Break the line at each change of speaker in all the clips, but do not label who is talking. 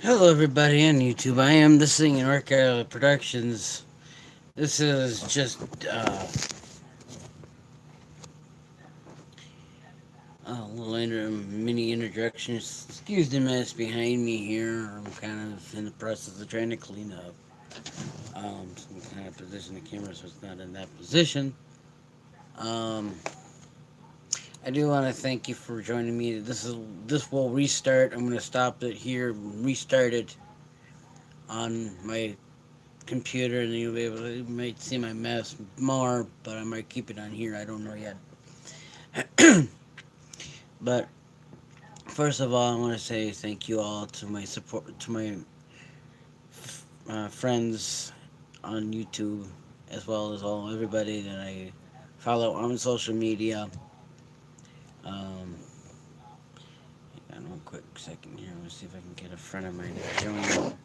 Hello, everybody on YouTube. I am the Singing Orca Productions. This is just a little mini introduction. Excuse the mess behind me here. I'm kind of in the process of trying to clean up. So I'm kind of position the camera so it's not in that position. Um, I do want to thank you for joining me. This will restart. I'm going to stop it here, restart it on my computer, and you'll be able to, you might see my mess more, but I might keep it on here. I don't know yet. But first of all, I want to say thank you all to my support, to my friends on YouTube, as well as all everybody that I follow on social media. Um, Hang on one quick second here. Let's see if I can get a friend of mine to join.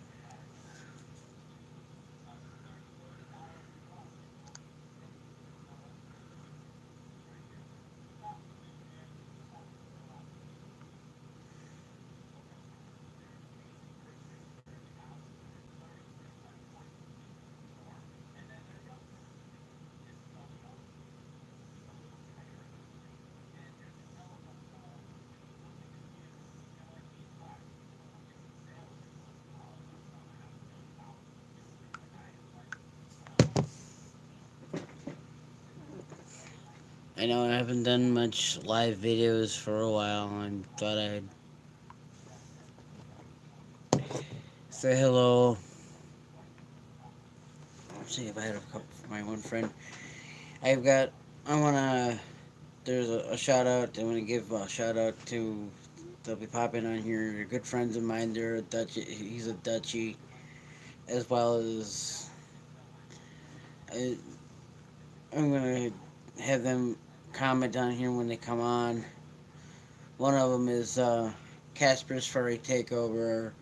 I know I haven't done much live videos for a while. I thought I'd say hello. Let's see if I had a couple for my one friend. I've got. I wanna. There's a shout out. I want to give a shout out to. They'll be popping on here. They're good friends of mine. They're a Dutch. He's a Dutchie, as well as. I, I'm gonna have them comment on here when they come on. One of them is Casper's Furry Takeover,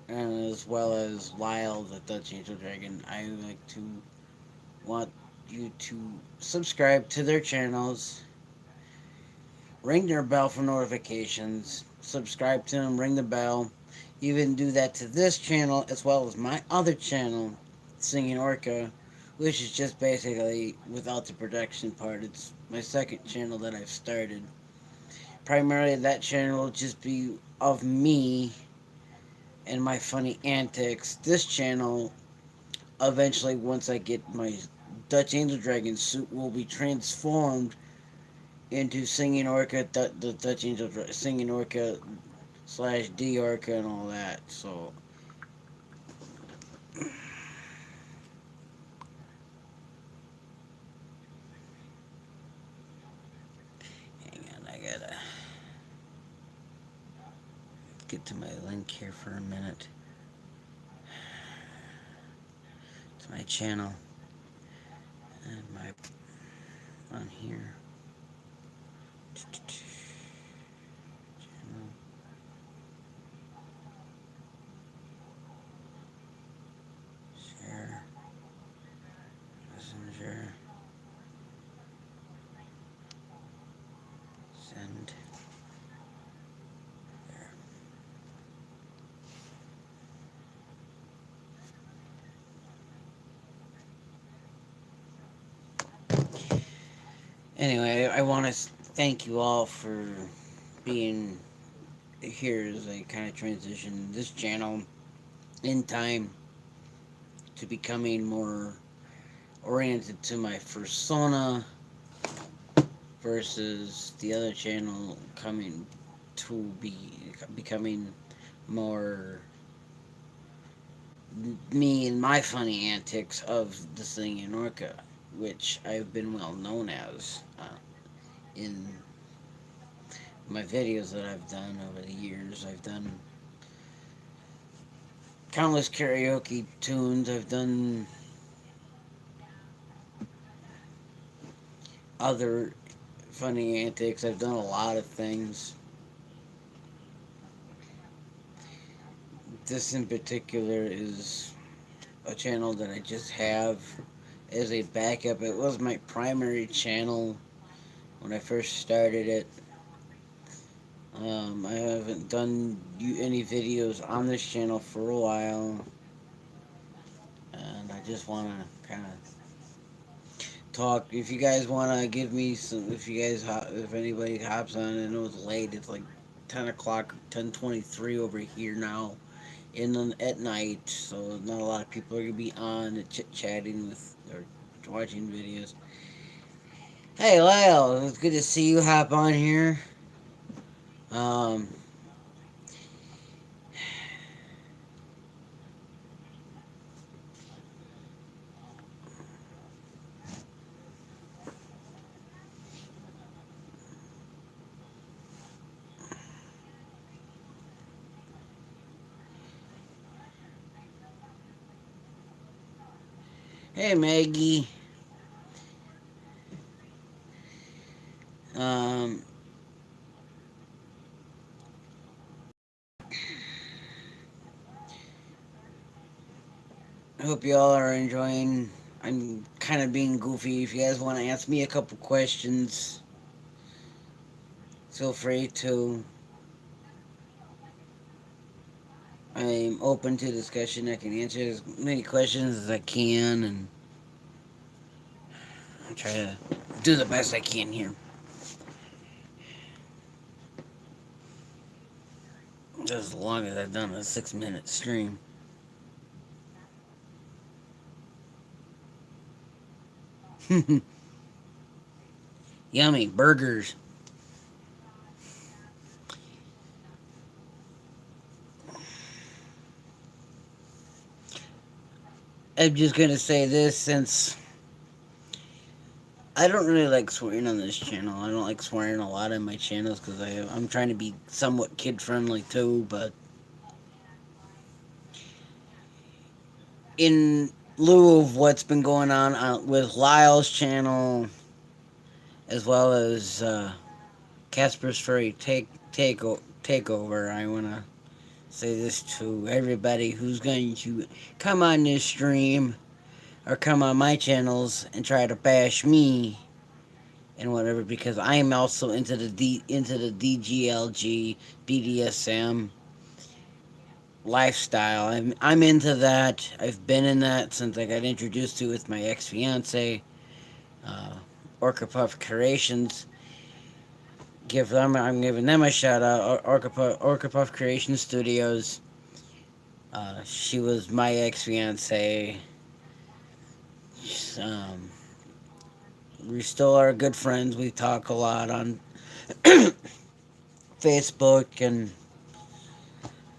and as well as Lyle, the Dutch Angel Dragon. I would like to want you to subscribe to their channels, ring their bell for notifications, subscribe to them, ring the bell. Even do that to this channel as well as my other channel, Singing Orca, which is just basically without the production part. It's my second channel that I've started. Primarily, that channel will just be of me and my funny antics. This channel, eventually, once I get my Dutch Angel Dragon suit, will be transformed into Singing Orca, the Dutch Angel Singing Orca slash D Orca and all that. So, hang on, I gotta get to my link here for a minute. To my channel and my on here. Channel, share, messenger, send. There. Anyway, I want to thank you all for being here as I kind of transition this channel in time to becoming more oriented to my persona versus the other channel coming to be becoming more me and my funny antics of the Singing Orca, which I've been well known as in my videos that I've done over the years. I've done countless karaoke tunes. I've done other funny antics. I've done a lot of things. This in particular is a channel that I just have as a backup. It was my primary channel when I first started it. I haven't done any videos on this channel for a while, and I just want to kind of talk. If you guys want to give me some, if anybody hops on, I know it's late. It's like 10 o'clock, 10:23 over here now, at night. So not a lot of people are gonna be on and chit chatting with or watching videos. Hey Lyle, it's good to see you hop on here. Um, hey Maggie. Um, I hope you all are enjoying. I'm kind of being goofy. If you guys want to ask me a couple questions, feel free to. I'm open to discussion. I can answer as many questions as I can and try to do the best I can here. Just as long as I've done a 6 minute stream. Yummy burgers. I'm just gonna say this since I don't really like swearing on this channel. I don't like swearing a lot on my channels because I'm trying to be somewhat kid friendly too. But in lieu of what's been going on with Lyle's channel, as well as Casper's Furry takeover, I wanna say this to everybody who's going to come on this stream or come on my channels and try to bash me and whatever because I am also into the DGLG BDSM lifestyle. I'm into that. I've been in that since I got introduced to it with my ex fiance, uh, Orca Puff Creations. I'm giving them a shout out. Orca Puff Creation Studios. She was my ex fiance. Um, we still are good friends. We talk a lot on Facebook, and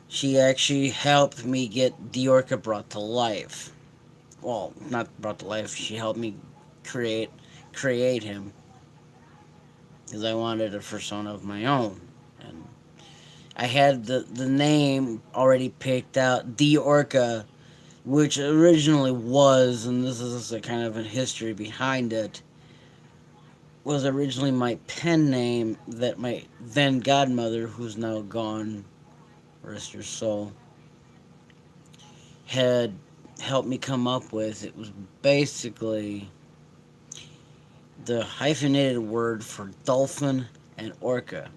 she actually helped me get Diorca brought to life. Well, not brought to life. She helped me create create him because I wanted a persona of my own, and I had the name already picked out, Diorca, which originally was, and this is a kind of a history behind it, was originally my pen name that my then godmother, who's now gone, rest her soul, had helped me come up with. It was basically the hyphenated word for dolphin and orca.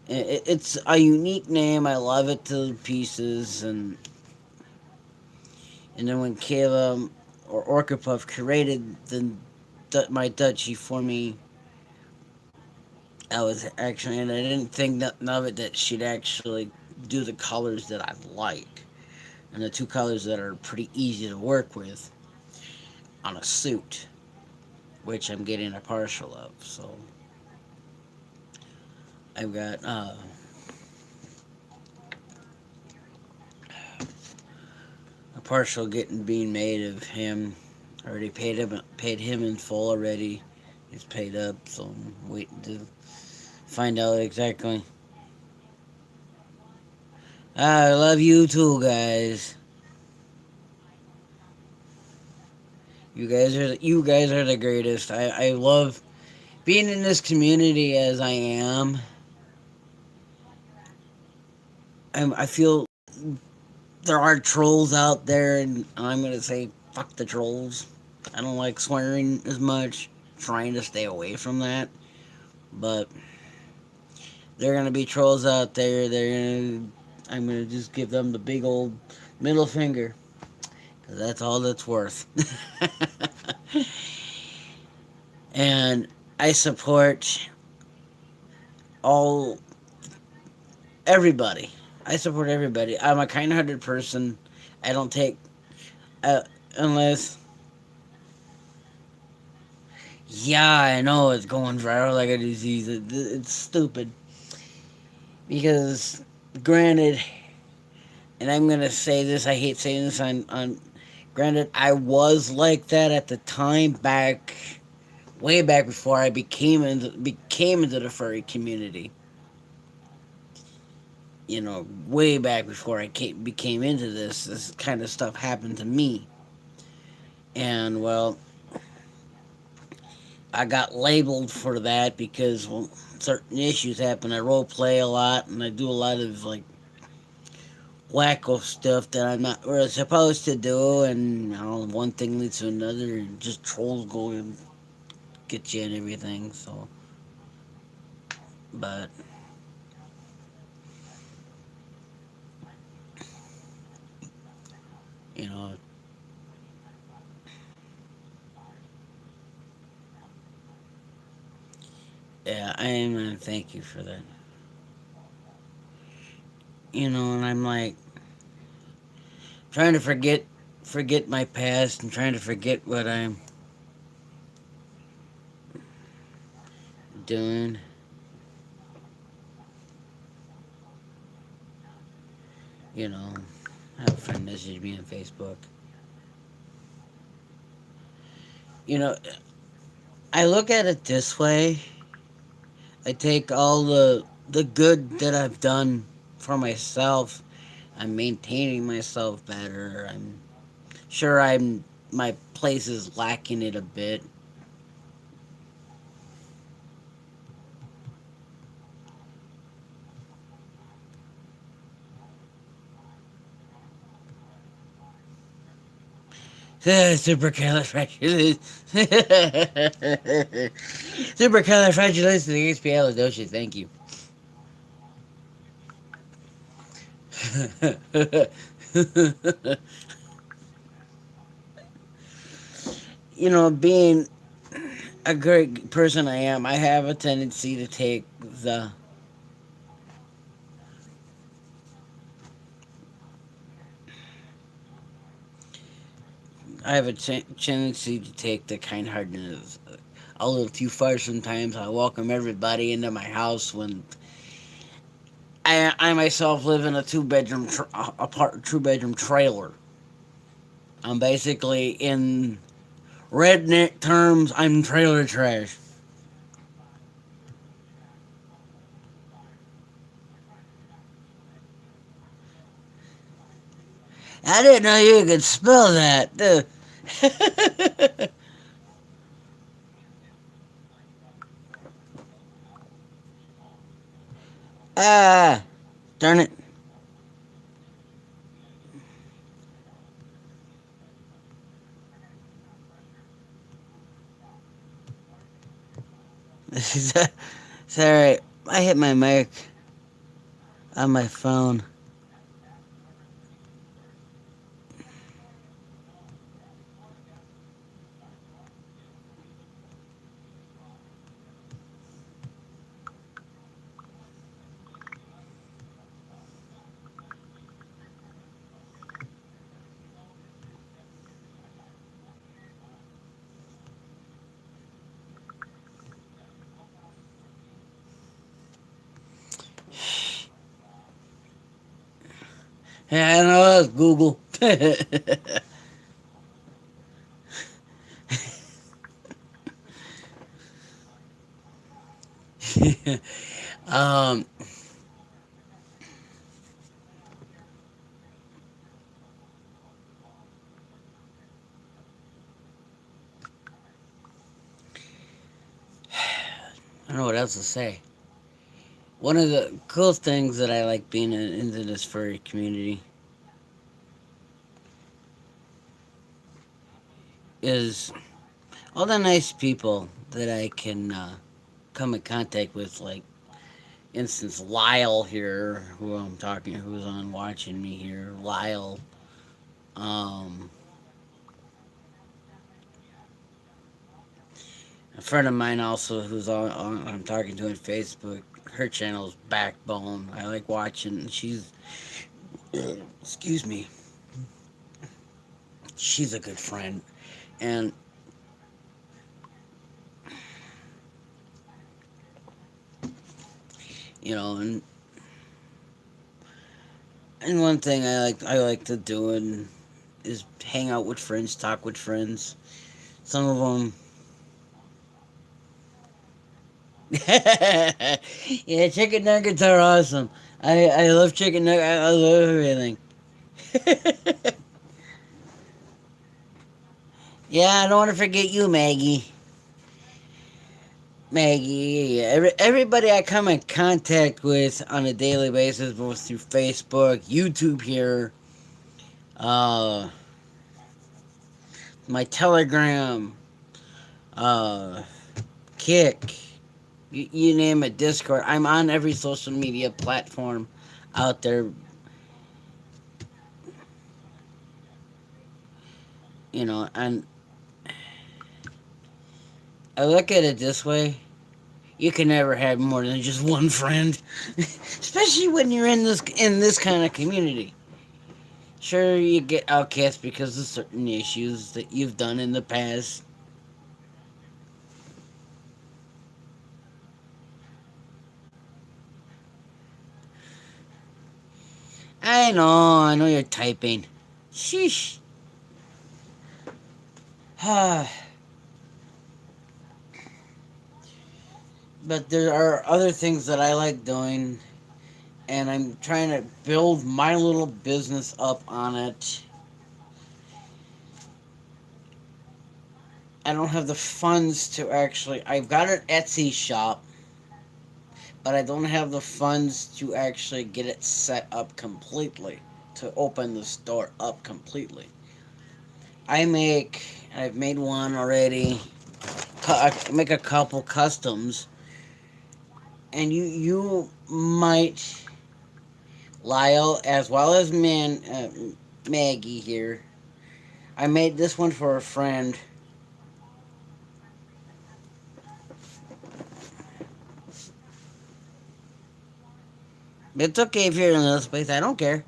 It's a unique name. I love it to pieces, and then when Kayla or Orca Puff created my duchy for me, I was actually, and I didn't think nothing of it that she'd actually do the colors that I like, and the two colors that are pretty easy to work with on a suit, which I'm getting a partial of. So I've got a partial getting being made of him. I already paid him in full already. He's paid up, so I'm waiting to find out exactly. I love you too, guys. You guys are the greatest. I love being in this community as I am. I feel there are trolls out there, and I'm gonna say fuck the trolls. I don't like swearing as much. Trying to stay away from that, but They're gonna be trolls out there. I'm gonna just give them the big old middle finger, 'cause that's all that's worth. And I support all everybody. I support everybody. I'm a kind-hearted person. I don't take uh, unless. Yeah, I know it's going viral like a disease. It's stupid because, granted, and I'm gonna say this. I hate saying this on. Granted, I was like that at the time back, way back before I became into the furry community. Way back before became into this kind of stuff happened to me, and well, I got labeled for that because well, certain issues happen. I role play a lot, and I do a lot of like wacko stuff that I'm not really supposed to do, and one thing leads to another, and just trolls go and get you and everything. So, but you know, yeah, I am gonna thank you for that. And I'm like trying to forget my past and trying to forget what I'm doing. You know, have a friend message me on Facebook. You know, I look at it this way. I take all the good that I've done for myself. I'm maintaining myself better. I'm sure I'm my place is lacking it a bit. Supercalifragilistic. Supercalifragilisticexpialidocious. Thank you. Being a great person I am, I have a tendency to take the. I have a tendency to take the kind-heartedness a little too far sometimes. I welcome everybody into my house when I myself live in a two-bedroom trailer. I'm basically in redneck terms. I'm trailer trash. I didn't know you could spell that. Ah, darn it. It's alright. I hit my mic on my phone. Yeah, I know that's Google. um, I don't know what else to say. One of the cool things that I like being into this furry community is all the nice people that I can come in contact with. Like, instance, Lyle here, who I'm talking, who's on watching me here, Lyle. Um, a friend of mine also who's I'm talking to on Facebook. Her channel's Backbone. I like watching. She's excuse me. She's a good friend, and you know, and one thing I like to do is hang out with friends, talk with friends. Some of them, yeah, chicken nuggets are awesome. I love chicken nuggets. I love everything. Yeah, I don't want to forget you, Maggie. Maggie, yeah, everybody I come in contact with on a daily basis, both through Facebook, YouTube here, uh, my Telegram, uh, Kick, you name it, Discord. I'm on every social media platform out there. And I look at it this way: you can never have more than just one friend, especially when you're in this kind of community. Sure, you get outcast because of certain issues that you've done in the past. I know you're typing. Sheesh. But there are other things that I like doing, and I'm trying to build my little business up on it. I don't have the funds to actually. I've got an Etsy shop, but I don't have the funds to actually get it set up completely, to open the store up completely. I've made one already. I make a couple customs, and you might, Lyle, as well as Maggie here. I made this one for a friend. It's okay if you're in this place. I don't care.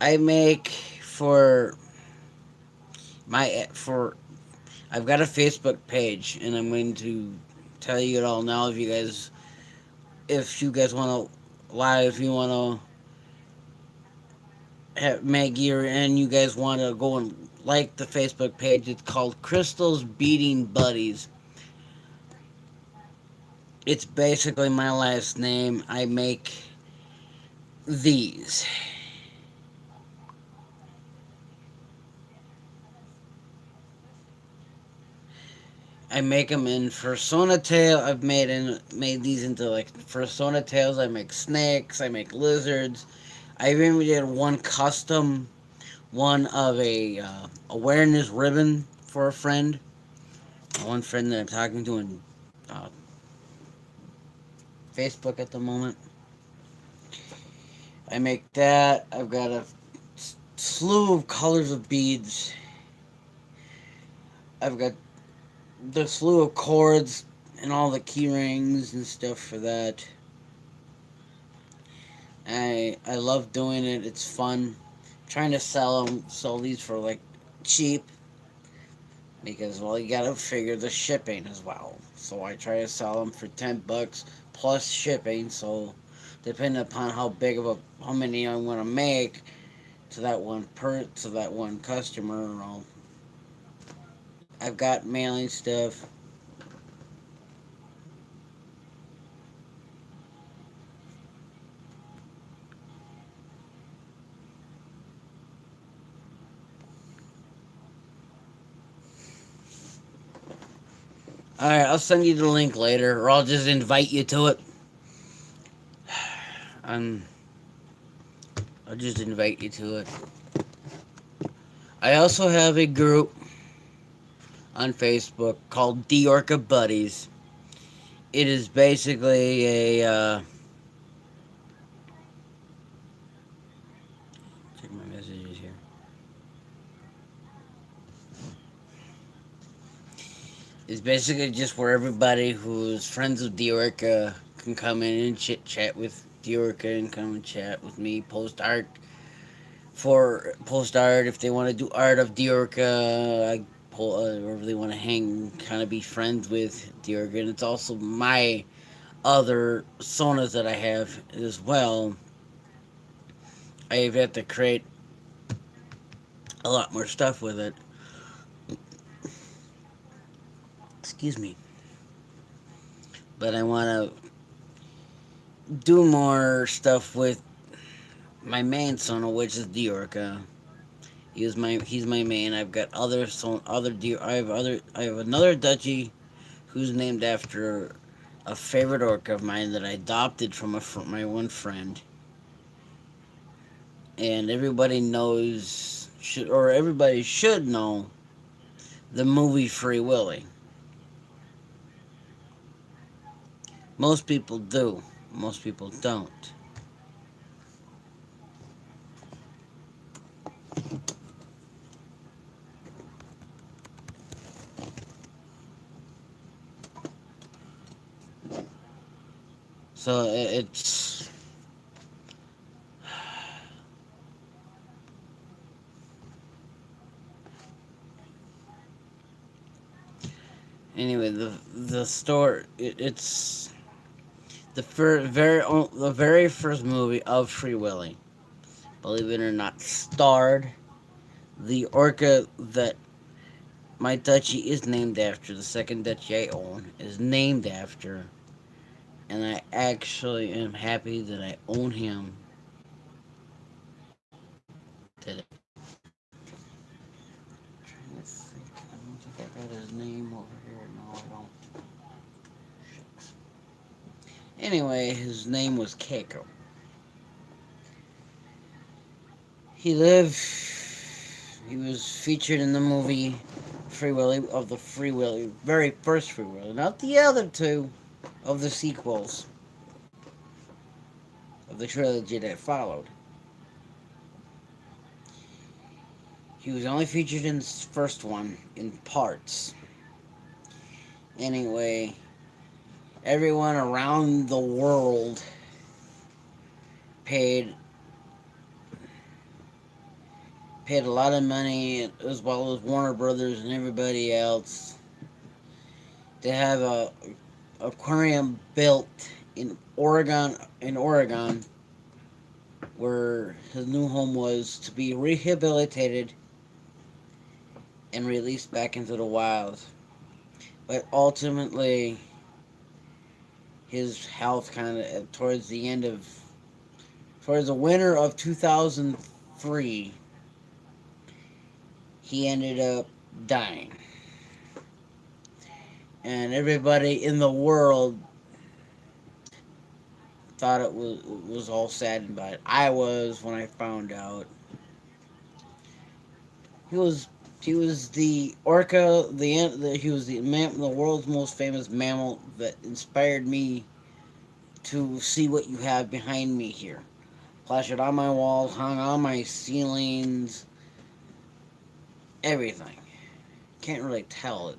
I make for my for. I've got a Facebook page, and I'm going to tell you it all now. If you guys want to live, if you want to have Maggie and you guys want to go and like the Facebook page, it's called Crystal's Beating Buddies. It's basically my last name. I make these. I make them in persona tail. I've made these into like persona tails. I make snakes. I make lizards. I even did one custom one of a awareness ribbon for a friend. One friend that I'm talking to in uh, Facebook at the moment. I make that. I've got a slew of colors of beads. I've got the slew of cords and all the key rings and stuff for that. I love doing it. It's fun. Trying to sell these for like cheap because well you gotta figure the shipping as well. So I try to sell them for $10 plus shipping. So depending upon how many I want to make to that one customer, I've got mailing stuff. All right, I'll send you the link later, or I'll just invite you to it. Um, I'll just invite you to it. I also have a group on Facebook called The Orca Buddies. it is basically check my messages here. It's basically just where everybody who's friends with Diorca can come in and chit chat with Diorca and come and chat with me. Post art if they want to do art of Diorca. Or if they want to hang, kind of be friends with Diorca. And it's also my other sonas that I have as well. I've had to create a lot more stuff with it. Excuse me. But I want to do more stuff with my main sona, which is Diorca. He's my main. I've got other deer. I have another duchy who's named after a favorite orc of mine that I adopted from my one friend. And everybody knows or everybody should know the movie Free Willy. Most people do. Most people don't. So it's anyway the story it's the very first movie of Free Willy. Believe it or not, starred the orca that my duchy is named after. The second duchy I own is named after, and I actually am happy that I own him today. I'm trying to think. I don't think I got his name over here. No, I don't. Shucks. Anyway, his name was Keiko. He lived. He was featured in the movie Free Willy of the Free Willy, very first Free Willy, not the other two of the sequels of the trilogy that followed. He was only featured in the first one in parts. Anyway, everyone around the world paid paid a lot of money, as well as Warner Brothers and everybody else, to have a aquarium built in Oregon, where his new home was to be rehabilitated and released back into the wild. But ultimately, his health kind of towards the winter of 2003, he ended up dying. And everybody in the world thought it was all saddened by it. I was when I found out. He was he was the orca. He was the world's most famous mammal that inspired me to see what you have behind me here. Plastered on my walls, hung on my ceilings, everything. Can't really tell it,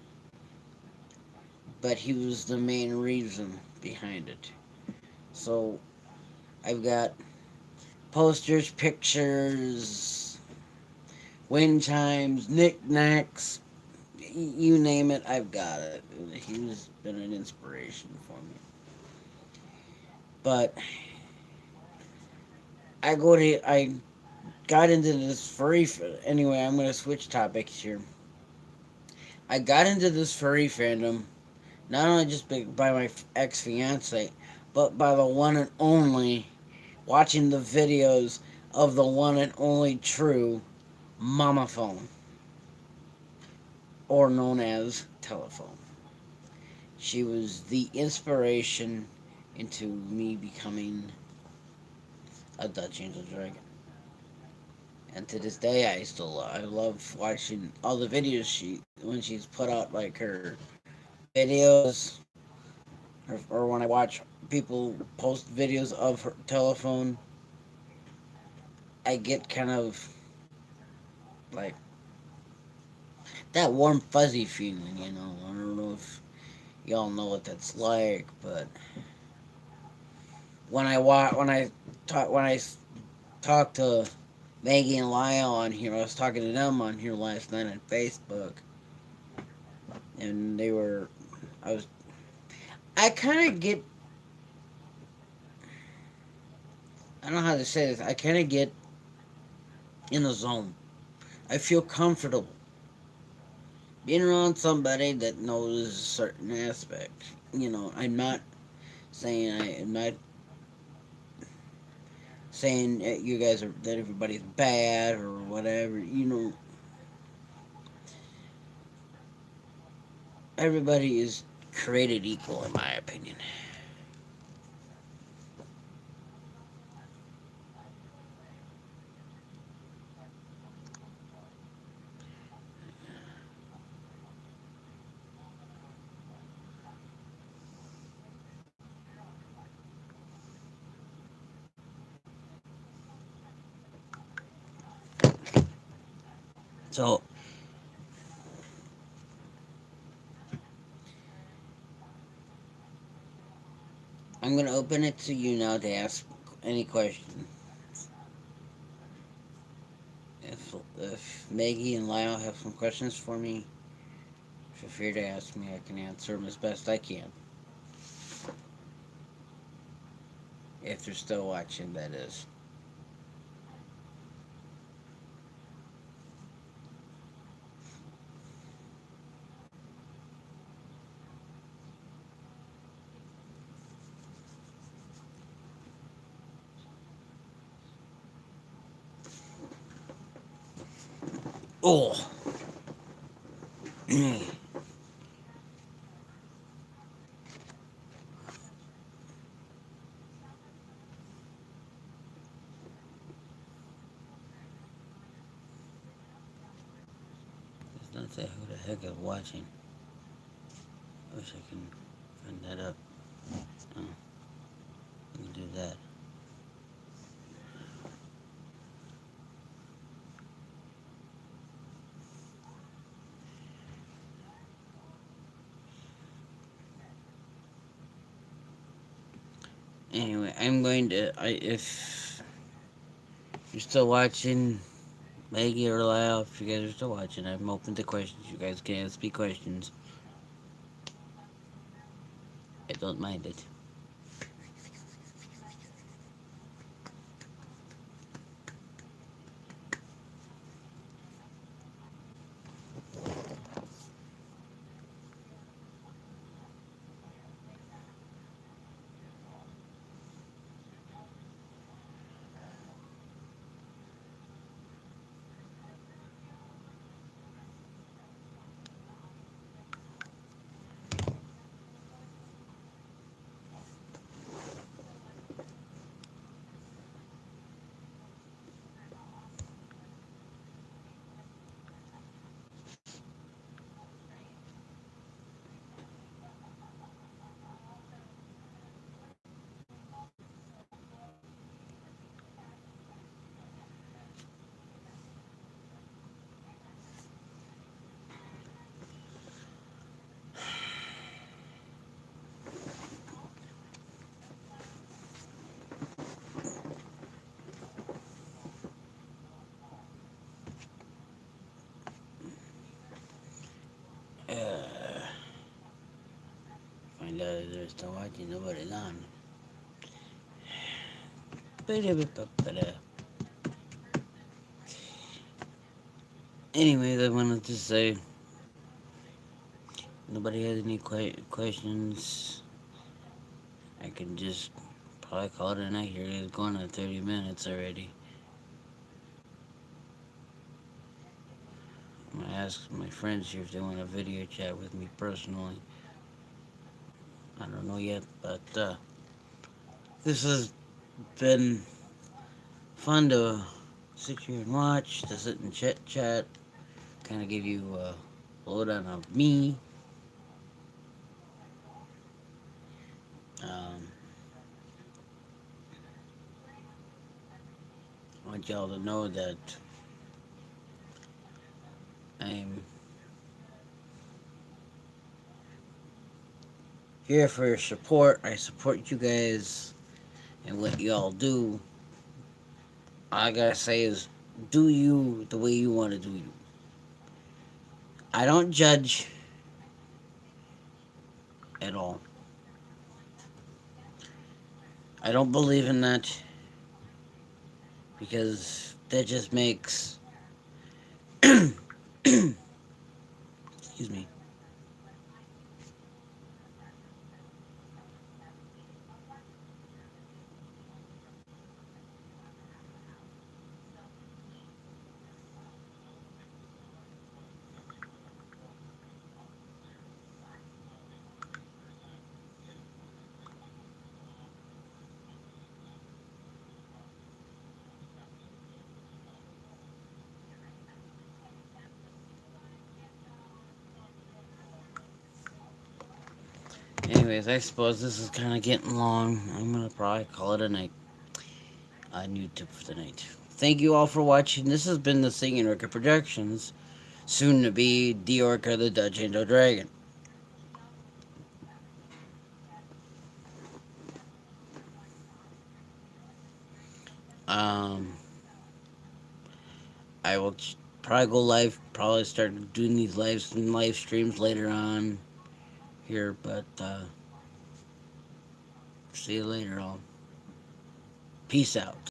but he was the main reason behind it. So I've got posters, pictures, wind chimes, knickknacks, you name it, I've got it. He's been an inspiration for me. But I got into this furry. Anyway, I'm gonna switch topics here. I got into this furry fandom not only just by my ex fiance, but by the one and only, watching the videos of the one and only true Mama Phone, or known as Telephone. She was the inspiration into me becoming a Dutch Angel Dragon. And to this day, I love watching all the videos when she's put out like her videos or when I watch people post videos of her telephone, I get kind of like that warm fuzzy feeling. I don't know if y'all know what that's like, but when I talk to Maggie and Lyle on here, I was talking to them on here last night on Facebook, and I was, I kind of get, I don't know how to say this, I kind of get in the zone. I feel comfortable being around somebody that knows a certain aspect. I'm not I'm not saying that you guys are that everybody's bad or whatever. Everybody is created equal, in my opinion. So I'm gonna open it to you now to ask any question. If Maggie and Lyle have some questions for me, feel free to ask me. I can answer them as best I can. If they're still watching, that is. Oh, doesn't not say who the heck is watching. I wish I can find that up. Oh, let me do that. Anyway, I'm going to. If you're still watching, Maggie or Lyle, if you guys are still watching, I'm open to questions. You guys can ask me questions. I don't mind it. Find out if they're still watching. Nobody's on. Anyways, I wanted to say nobody has any questions. I can just probably call it a night here. It's going on 30 minutes already. I'm gonna ask my friends here if they want a video chat with me personally. I don't know yet, but this has been fun to sit here and watch, to sit and chat, kind of give you a lowdown of me. want y'all to know that I'm here for your support. I support you guys and what y'all do. All I gotta say is do you the way you want to do you. I don't judge at all. I don't believe in that because that just makes excuse me. Anyways, I suppose this is kind of getting long. I'm gonna probably call it a night on YouTube for the night. Thank you all for watching. This has been the Singing Orca Productions, soon to be the Orca the Dutch Indo Dragon. Um, I will probably go live. Probably start doing these live streams later on here. But see you later, all. Peace out.